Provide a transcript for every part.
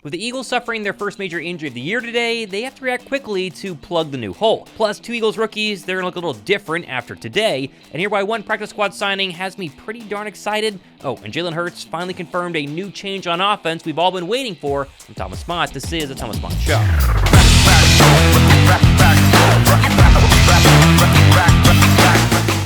With the Eagles suffering their first major injury of the year today, they have to react quickly to plug the new hole. Plus, 2 Eagles rookies, they're gonna look a little different after today, and hereby one practice squad signing has me pretty darn excited. Oh, and Jalen Hurts finally confirmed a new change on offense we've all been waiting for. From Thomas Mott, this is the Thomas Mott Show.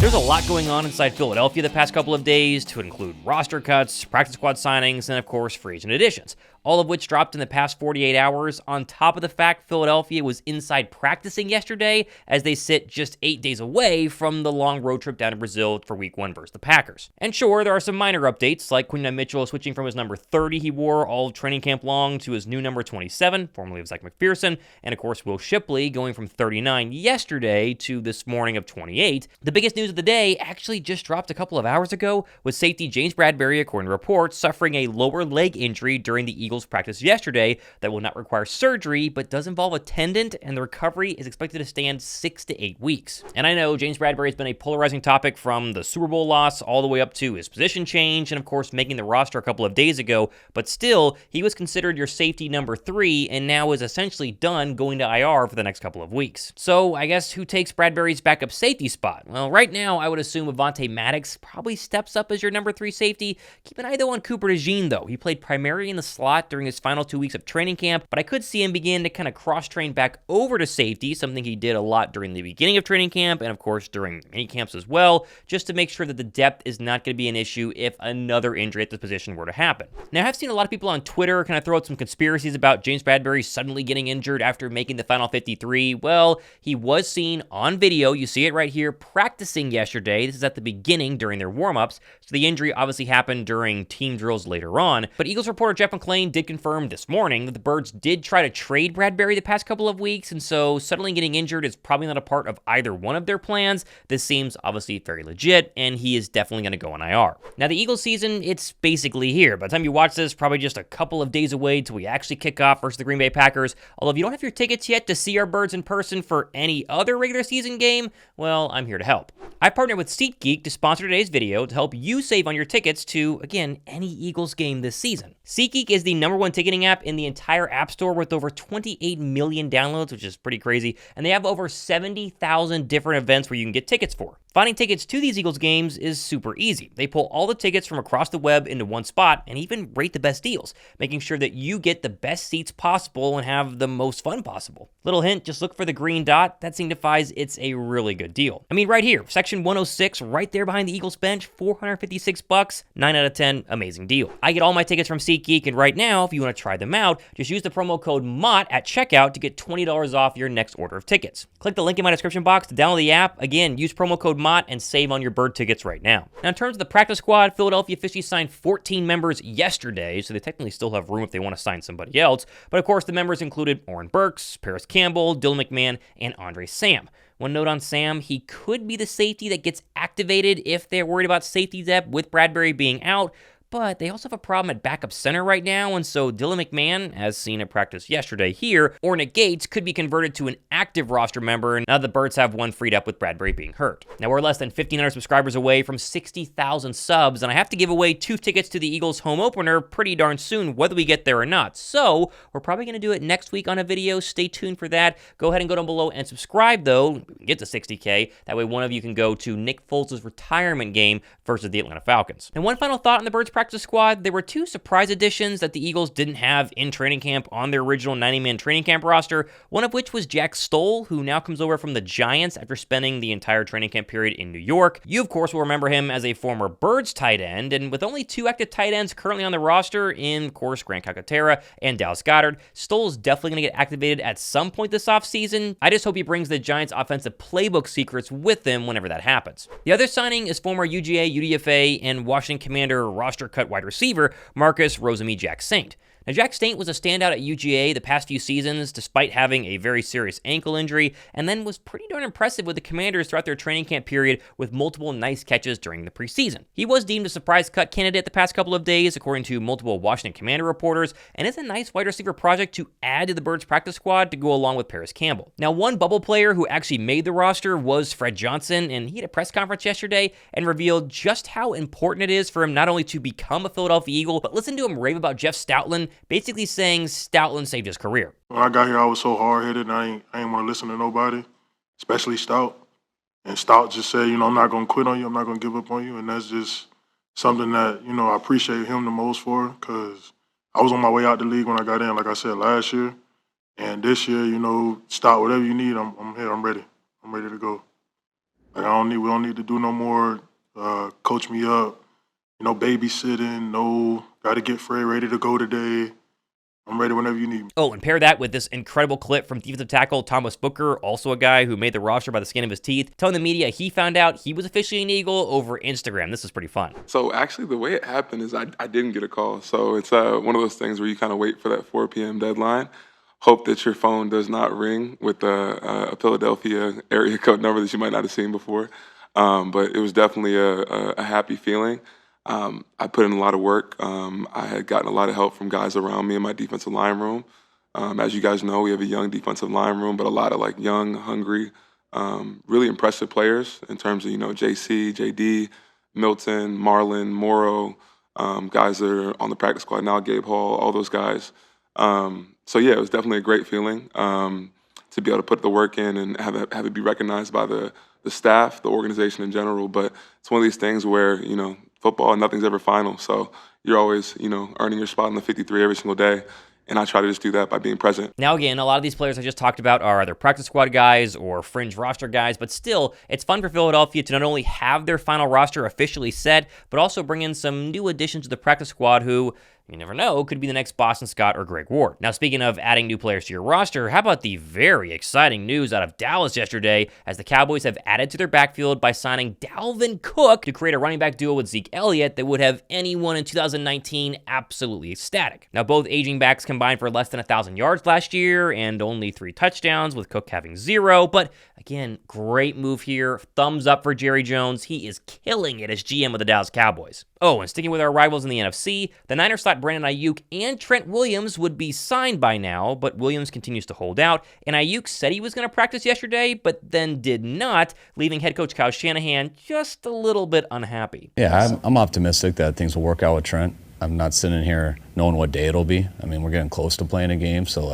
There's a lot going on inside Philadelphia the past couple of days, to include roster cuts, practice squad signings, and of course free agent additions, all of which dropped in the past 48 hours, on top of the fact Philadelphia was inside practicing yesterday as they sit just 8 days away from the long road trip down to Brazil for Week 1 versus the Packers. And sure, there are some minor updates, like Quinyon Mitchell switching from his number 30 he wore all training camp long to his new number 27, formerly of Zach McPherson, and of course Will Shipley going from 39 yesterday to this morning of 28. The biggest news of the day actually just dropped a couple of hours ago, with safety James Bradberry, according to reports, suffering a lower leg injury during the Eagles practice yesterday that will not require surgery, but does involve a tendon, and the recovery is expected to stand 6 to 8 weeks. And I know James Bradberry has been a polarizing topic from the Super Bowl loss all the way up to his position change, and of course making the roster a couple of days ago, but still, he was considered your safety number 3, and now is essentially done going to IR for the next couple of weeks. So I guess who takes Bradberry's backup safety spot? Well, right now, I would assume Avonte Maddox probably steps up as your number 3 safety. Keep an eye though on Cooper DeJean though. He played primarily in the slot during his final 2 weeks of training camp, but I could see him begin to kind of cross-train back over to safety, something he did a lot during the beginning of training camp and of course during mini camps as well, just to make sure that the depth is not going to be an issue if another injury at this position were to happen. Now, I've seen a lot of people on Twitter kind of throw out some conspiracies about James Bradberry suddenly getting injured after making the final 53. Well, he was seen on video, you see it right here, practicing yesterday. This is at the beginning during their warm-ups, so the injury obviously happened during team drills later on. But Eagles reporter Jeff McClain did confirm this morning that the Birds did try to trade Bradberry the past couple of weeks, and so suddenly getting injured is probably not a part of either one of their plans. This seems obviously very legit, and he is definitely going to go on IR. Now, the Eagles season, it's basically here. By the time you watch this, probably just a couple of days away till we actually kick off versus the Green Bay Packers. Although if you don't have your tickets yet to see our Birds in person for any other regular season game, well, I'm here to help. I partnered with SeatGeek to sponsor today's video to help you save on your tickets to, again, any Eagles game this season. SeatGeek is the #1 ticketing app in the entire App Store with over 28 million downloads, which is pretty crazy, and they have over 70,000 different events where you can get tickets for. Finding tickets to these Eagles games is super easy. They pull all the tickets from across the web into one spot and even rate the best deals, making sure that you get the best seats possible and have the most fun possible. Little hint, just look for the green dot. That signifies it's a really good deal. I mean, right here, section 106, right there behind the Eagles bench, $456, 9 out of 10, amazing deal. I get all my tickets from SeatGeek, and right now, if you want to try them out, just use the promo code MOTT at checkout to get $20 off your next order of tickets. Click the link in my description box to download the app. Again, use promo code MOTT and save on your Bird tickets right now. Now, in terms of the practice squad, Philadelphia officially signed 14 members yesterday, so they technically still have room if they want to sign somebody else. But of course, the members included Oren Burks, Paris Campbell, Dylan McMahon, and Andre Sam. One note on Sam, he could be the safety that gets activated if they're worried about safety depth with Bradberry being out, but they also have a problem at backup center right now, and so Dylan McMahon, as seen at practice yesterday here, or Nick Gates could be converted to an active roster member, and now the Birds have one freed up with Bradberry being hurt. Now, we're less than 1,500 subscribers away from 60,000 subs, and I have to give away 2 tickets to the Eagles home opener pretty darn soon, whether we get there or not. So, we're probably going to do it next week on a video. Stay tuned for that. Go ahead and go down below and subscribe, though. We can get to 60K. That way, one of you can go to Nick Foles' retirement game versus the Atlanta Falcons. And one final thought on the Birds practice squad, there were 2 surprise additions that the Eagles didn't have in training camp on their original 90-man training camp roster, one of which was Jack Stoll, who now comes over from the Giants after spending the entire training camp period in New York. You, of course, will remember him as a former Birds tight end, and with only 2 active tight ends currently on the roster in, of course, Grant Calcaterra and Dallas Goedert, Stoll is definitely going to get activated at some point this offseason. I just hope he brings the Giants' offensive playbook secrets with him whenever that happens. The other signing is former UGA, UDFA, and Washington Commander roster cut wide receiver Marcus Rosemy-Jacksaint. Now, Jack Saint was a standout at UGA the past few seasons, despite having a very serious ankle injury, and then was pretty darn impressive with the Commanders throughout their training camp period with multiple nice catches during the preseason. He was deemed a surprise cut candidate the past couple of days, according to multiple Washington Commander reporters, and is a nice wide receiver project to add to the Birds practice squad to go along with Paris Campbell. Now, one bubble player who actually made the roster was Fred Johnson, and he had a press conference yesterday and revealed just how important it is for him not only to become a Philadelphia Eagle, but listen to him rave about Jeff Stoutland basically saying Stoutland saved his career. When I got here, I was so hard-headed, and I ain't want to listen to nobody, especially Stout. And Stout just said, I'm not going to quit on you. I'm not going to give up on you. And that's just something that, I appreciate him the most for, because I was on my way out the league when I got in, like I said, last year. And this year, Stout, whatever you need, I'm here. I'm ready. I'm ready to go. Like, we don't need to do no more coach me up, babysitting, no, got to get Fred ready to go today. I'm ready whenever you need me. Oh, and pair that with this incredible clip from defensive tackle Thomas Booker, also a guy who made the roster by the skin of his teeth, telling the media he found out he was officially an Eagle over Instagram. This is pretty fun. So actually the way it happened is I didn't get a call. So it's one of those things where you kind of wait for that 4 p.m. deadline, hope that your phone does not ring with a Philadelphia area code number that you might not have seen before. But it was definitely a happy feeling. I put in a lot of work. I had gotten a lot of help from guys around me in my defensive line room. As you guys know, we have a young defensive line room, but a lot of young, hungry, really impressive players in terms of, JC, JD, Milton, Marlon, Morrow, guys that are on the practice squad now, Gabe Hall, all those guys. So yeah, it was definitely a great feeling to be able to put the work in and have it be recognized by the staff, the organization in general. But it's one of these things where, football, nothing's ever final. So you're always, earning your spot in the 53 every single day. And I try to just do that by being present. Now, again, a lot of these players I just talked about are either practice squad guys or fringe roster guys, but still, it's fun for Philadelphia to not only have their final roster officially set, but also bring in some new additions to the practice squad who, you never know, could be the next Boston Scott or Greg Ward. Now, speaking of adding new players to your roster, how about the very exciting news out of Dallas yesterday as the Cowboys have added to their backfield by signing Dalvin Cook to create a running back duo with Zeke Elliott that would have anyone in 2019 absolutely ecstatic. Now, both aging backs combined for less than 1,000 yards last year and only 3 touchdowns, with Cook having 0. But again, great move here. Thumbs up for Jerry Jones. He is killing it as GM of the Dallas Cowboys. Oh, and sticking with our rivals in the NFC, the Niners thought Brandon Ayuk and Trent Williams would be signed by now, but Williams continues to hold out, and Ayuk said he was going to practice yesterday, but then did not, leaving head coach Kyle Shanahan just a little bit unhappy. Yeah, I'm optimistic that things will work out with Trent. I'm not sitting here knowing what day it'll be. I mean, we're getting close to playing a game, so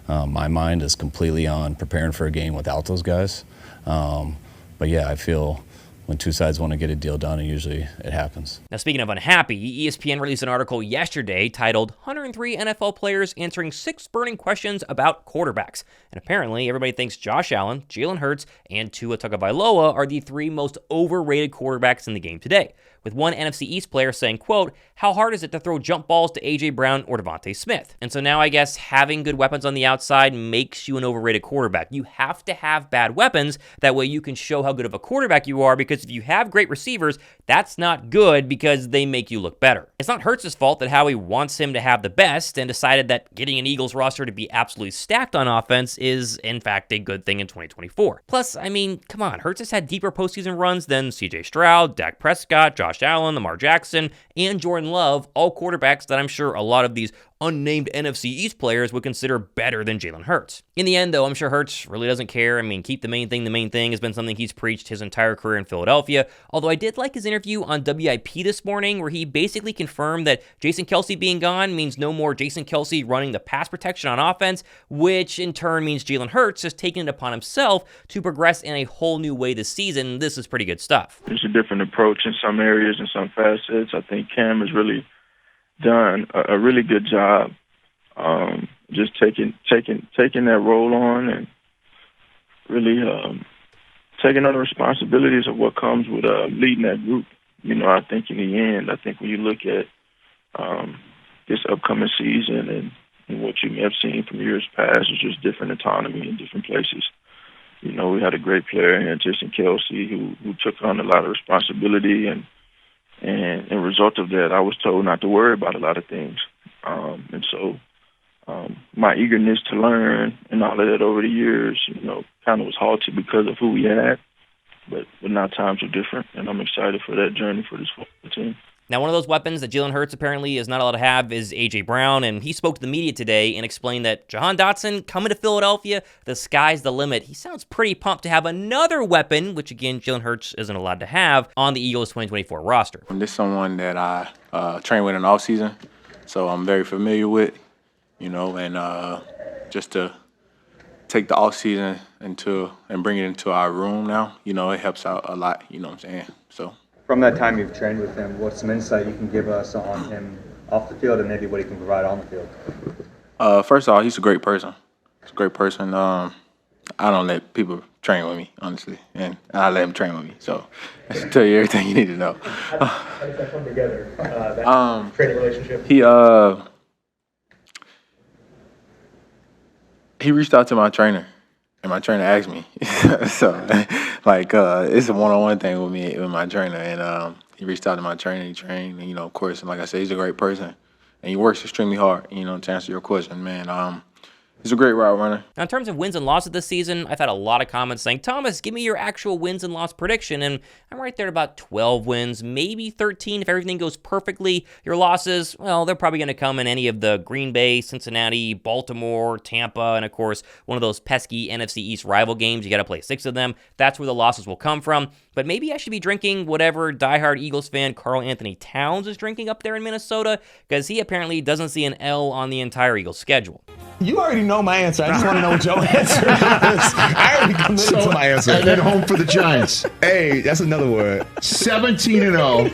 my mind is completely on preparing for a game without those guys. But yeah, I feel when two sides want to get a deal done, and usually it happens. Now, speaking of unhappy, ESPN released an article yesterday titled 103 NFL Players Answering 6 Burning Questions About Quarterbacks. And apparently, everybody thinks Josh Allen, Jalen Hurts, and Tua Tagovailoa are the 3 most overrated quarterbacks in the game today, with one NFC East player saying, quote, "How hard is it to throw jump balls to A.J. Brown or Devontae Smith?" And so now I guess having good weapons on the outside makes you an overrated quarterback. You have to have bad weapons. That way you can show how good of a quarterback you are, because if you have great receivers, that's not good because they make you look better. It's not Hurts' fault that Howie wants him to have the best and decided that getting an Eagles roster to be absolutely stacked on offense is, in fact, a good thing in 2024. Plus, I mean, come on, Hurts has had deeper postseason runs than C.J. Stroud, Dak Prescott, Josh Allen, Lamar Jackson, and Jordan Love, all quarterbacks that I'm sure a lot of these unnamed NFC East players would consider better than Jalen Hurts. In the end, though, I'm sure Hurts really doesn't care. I mean, keep the main thing has been something he's preached his entire career in Philadelphia, although I did like his interview on WIP this morning where he basically confirmed that Jason Kelce being gone means no more Jason Kelce running the pass protection on offense, which in turn means Jalen Hurts has taken it upon himself to progress in a whole new way this season. This is pretty good stuff. There's a different approach in some areas and some facets. I think Cam has really done a really good job just taking that role on and really taking on the responsibilities of what comes with leading that group. I think in the end, when you look at this upcoming season and what you may have seen from years past, is just different autonomy in different places. We had a great player in Jason Kelce who took on a lot of responsibility, and as a result of that, I was told not to worry about a lot of things. And so my eagerness to learn and all of that over the years, kind of was halted because of who we had. But now times are different, and I'm excited for that journey for this football team. Now, one of those weapons that Jalen Hurts apparently is not allowed to have is A.J. Brown, and he spoke to the media today and explained that Jahan Dotson coming to Philadelphia, the sky's the limit. He sounds pretty pumped to have another weapon, which again, Jalen Hurts isn't allowed to have, on the Eagles 2024 roster. This is someone that I train with in the offseason. so I'm very familiar with, and just to take the off season and bring it into our room now, it helps out a lot. You know what I'm saying? So from that time you've trained with him, what's some insight you can give us on him off the field and maybe what he can provide on the field? First of all, he's a great person. He's a great person. I don't let people train with me, honestly, and I let him train with me. So I should tell you everything you need to know. How does that come together, that training relationship? He reached out to my trainer, and my trainer asked me. So, it's a one-on-one thing with my trainer, and he reached out to my trainer. He trained, and of course, and like I said, he's a great person, and he works extremely hard. To answer your question, man, he's a great route runner. Now, in terms of wins and losses this season, I've had a lot of comments saying, Thomas, give me your actual wins and loss prediction. And I'm right there at about 12 wins, maybe 13 if everything goes perfectly. Your losses, well, they're probably going to come in any of the Green Bay, Cincinnati, Baltimore, Tampa, and of course, one of those pesky NFC East rival games. You got to play 6 of them. That's where the losses will come from. But maybe I should be drinking whatever diehard Eagles fan Karl Anthony Towns is drinking up there in Minnesota, because he apparently doesn't see an L on the entire Eagles schedule. You already know my answer. I just want to know what your answer is. I already committed to my answer. And then home for the Giants. Hey, that's another word. 17-0.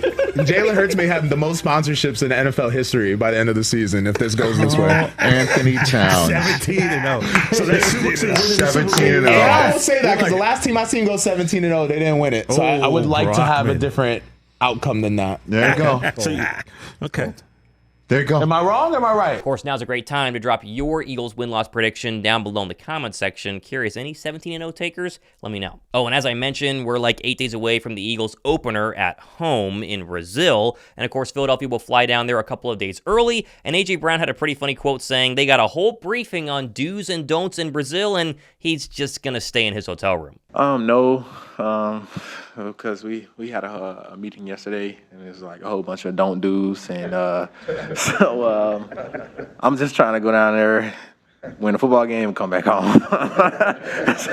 Jalen Hurts may have the most sponsorships in NFL history by the end of the season if this goes this way. Anthony Towns. 17-0. So that's 17-0. I won't say that because the last team I seen go 17-0, they didn't win it. So I would like to have a different outcome than that. There you go. Okay. There you go. Am I wrong or am I right? Of course, now's a great time to drop your Eagles win-loss prediction down below in the comments section. Curious, any 17-0 takers? Let me know. Oh, and as I mentioned, we're like 8 days away from the Eagles opener at home in Brazil. And of course, Philadelphia will fly down there a couple of days early. And A.J. Brown had a pretty funny quote saying they got a whole briefing on do's and don'ts in Brazil, and he's just going to stay in his hotel room. No, because we had a meeting yesterday, and it was like a whole bunch of don't do's, and so I'm just trying to go down there, win a football game, and come back home. That's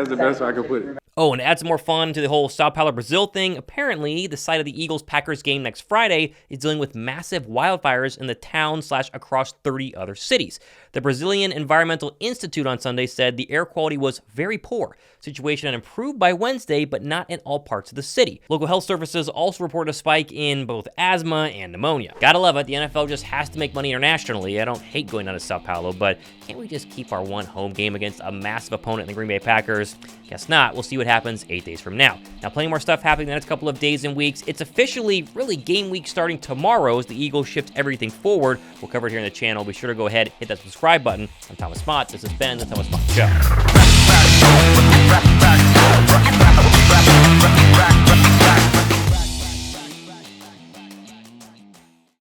the best way I can put it. Oh, and to add some more fun to the whole Sao Paulo, Brazil thing, apparently the site of the Eagles-Packers game next Friday is dealing with massive wildfires in the town/across 30 other cities. The Brazilian Environmental Institute on Sunday said the air quality was very poor. Situation had improved by Wednesday, but not in all parts of the city. Local health services also reported a spike in both asthma and pneumonia. Gotta love it, the NFL just has to make money internationally. I don't hate going down to Sao Paulo, but can't we just keep our one home game against a massive opponent in the Green Bay Packers? Guess not. We'll see what happens 8 days from now. Now, plenty more stuff happening the next couple of days and weeks. It's officially really game week starting tomorrow as the Eagles shift everything forward. We'll cover it here on the channel. Be sure to go ahead, hit that subscribe button. I'm Thomas Mott. This has been The Thomas Mott Show.